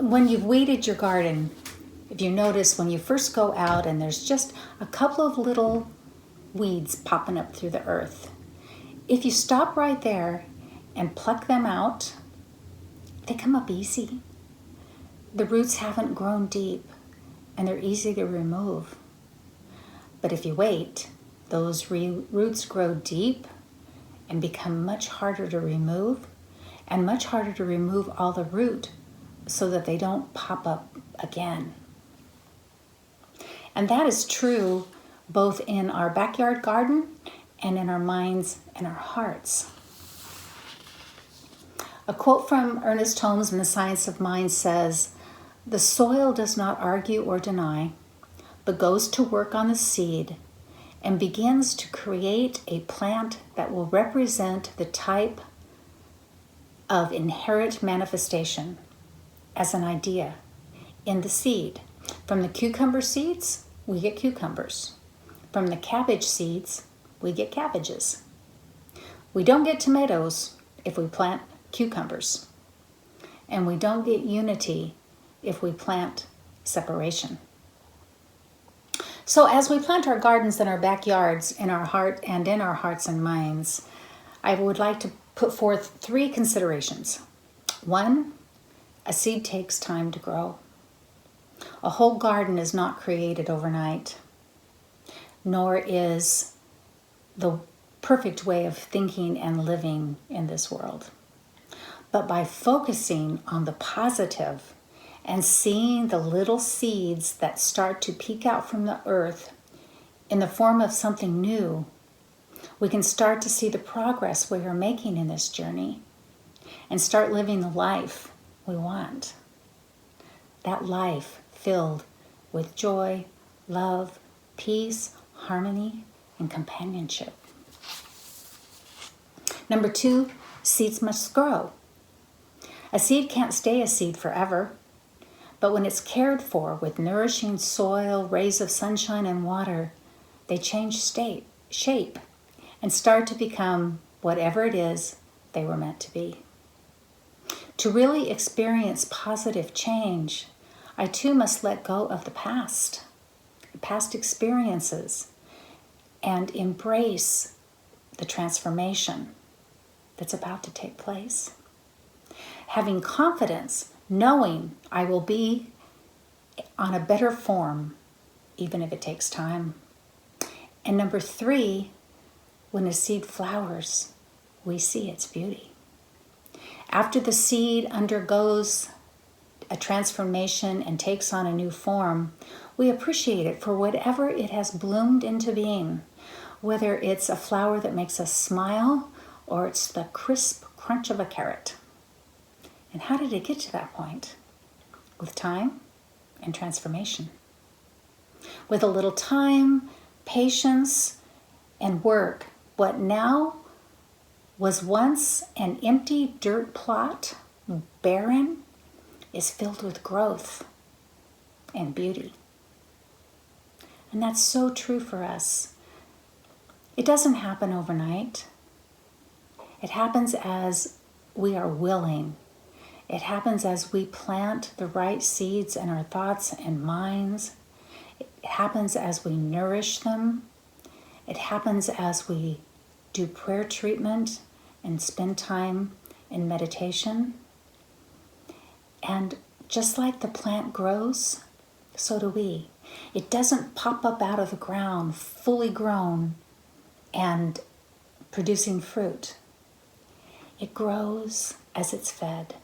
when you've weeded your garden, if you notice when you first go out and there's just a couple of little weeds popping up through the earth, if you stop right there and pluck them out, they come up easy. The roots haven't grown deep and they're easy to remove. But if you wait, those roots grow deep and become much harder to remove, and much harder to remove all the root so that they don't pop up again. And that is true both in our backyard garden and in our minds and our hearts. A quote from Ernest Holmes in The Science of Mind says, "The soil does not argue or deny, but goes to work on the seed and begins to create a plant that will represent the type of inherent manifestation as an idea in the seed. From the cucumber seeds, we get cucumbers. From the cabbage seeds, we get cabbages. We don't get tomatoes if we plant cucumbers. And we don't get unity if we plant separation." So as we plant our gardens in our backyards, in our heart and in our hearts and minds, I would like to put forth 3 considerations. 1, a seed takes time to grow. A whole garden is not created overnight, nor is the perfect way of thinking and living in this world. But by focusing on the positive and seeing the little seeds that start to peek out from the earth in the form of something new, we can start to see the progress we are making in this journey and start living the life we want. That life filled with joy, love, peace, harmony, and companionship. Number 2, seeds must grow. A seed can't stay a seed forever, but when it's cared for with nourishing soil, rays of sunshine, and water, they change shape, and start to become whatever it is they were meant to be. To really experience positive change, I too must let go of the past experiences, and embrace the transformation that's about to take place. Having confidence, knowing I will be on a better form, even if it takes time. And number 3, when a seed flowers, we see its beauty. After the seed undergoes a transformation and takes on a new form, we appreciate it for whatever it has bloomed into being, whether it's a flower that makes us smile or it's the crisp crunch of a carrot. And how did it get to that point? With time and transformation. With a little time, patience, and work, what now was once an empty dirt plot, barren, is filled with growth and beauty. And that's so true for us. It doesn't happen overnight. It happens as we are willing. It happens as we plant the right seeds in our thoughts and minds. It happens as we nourish them. It happens as we do prayer treatment and spend time in meditation. And just like the plant grows, so do we. It doesn't pop up out of the ground fully grown and producing fruit. It grows as it's fed.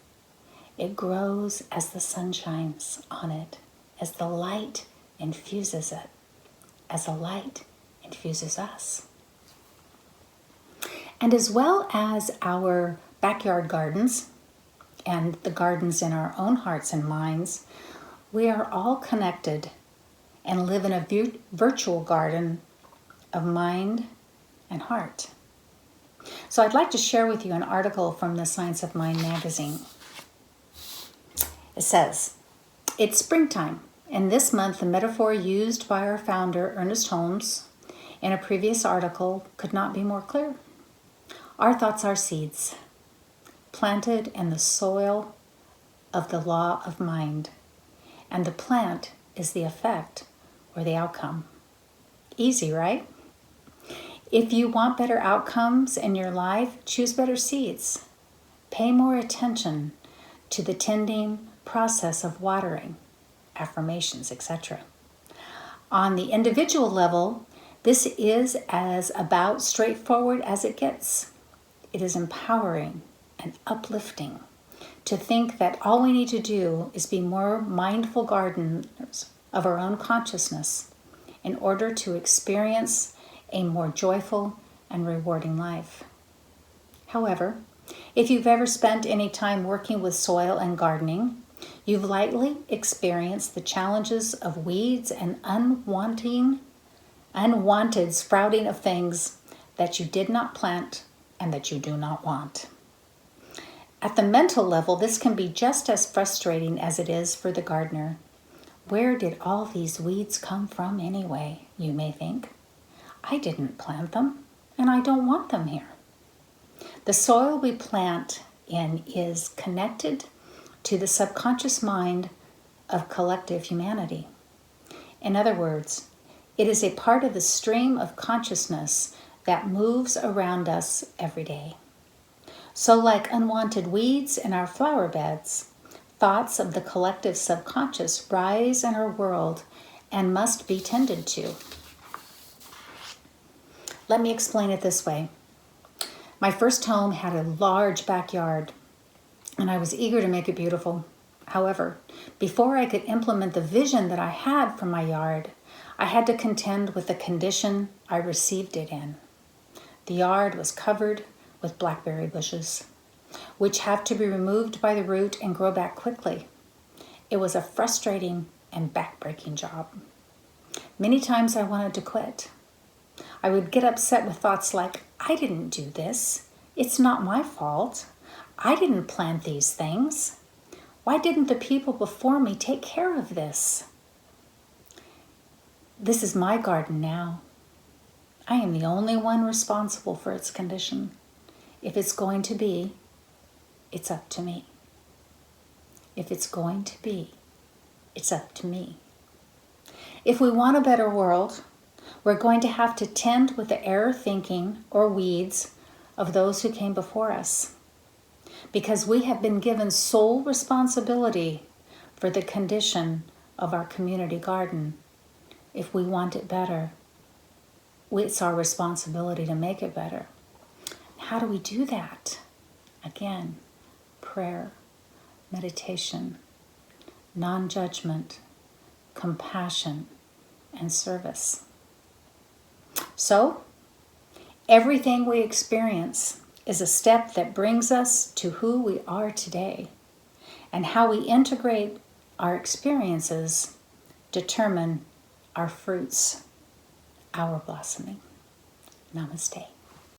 It grows as the sun shines on it, as the light infuses it, as the light infuses us. And as well as our backyard gardens and the gardens in our own hearts and minds, we are all connected and live in a virtual garden of mind and heart. So I'd like to share with you an article from the Science of Mind magazine. It says, "It's springtime, and this month the metaphor used by our founder, Ernest Holmes, in a previous article could not be more clear. Our thoughts are seeds, planted in the soil of the law of mind, and the plant is the effect or the outcome. Easy, right? If you want better outcomes in your life, choose better seeds. Pay more attention to the tending process of watering, affirmations, etc. On the individual level, this is as about straightforward as it gets. It is empowering and uplifting to think that all we need to do is be more mindful gardeners of our own consciousness in order to experience a more joyful and rewarding life. However, if you've ever spent any time working with soil and gardening, you've likely experienced the challenges of weeds and unwanted sprouting of things that you did not plant and that you do not want. At the mental level, this can be just as frustrating as it is for the gardener. Where did all these weeds come from anyway, you may think? I didn't plant them, and I don't want them here. The soil we plant in is connected to the subconscious mind of collective humanity. In other words, it is a part of the stream of consciousness that moves around us every day. So like unwanted weeds in our flower beds, thoughts of the collective subconscious rise in our world and must be tended to. Let me explain it this way. My first home had a large backyard, and I was eager to make it beautiful. However, before I could implement the vision that I had for my yard, I had to contend with the condition I received it in. The yard was covered with blackberry bushes, which have to be removed by the root and grow back quickly. It was a frustrating and backbreaking job. Many times I wanted to quit. I would get upset with thoughts like, I didn't do this. It's not my fault. I didn't plant these things. Why didn't the people before me take care of this? This is my garden now. I am the only one responsible for its condition. If it's going to be, it's up to me. If it's going to be, it's up to me. If we want a better world, we're going to have to tend with the error thinking or weeds of those who came before us, because we have been given sole responsibility for the condition of our community garden. If we want it better, it's our responsibility to make it better. How do we do that? Again, prayer, meditation, non-judgment, compassion, and service. So, everything we experience is a step that brings us to who we are today, and how we integrate our experiences determine our fruits, our blossoming. Namaste.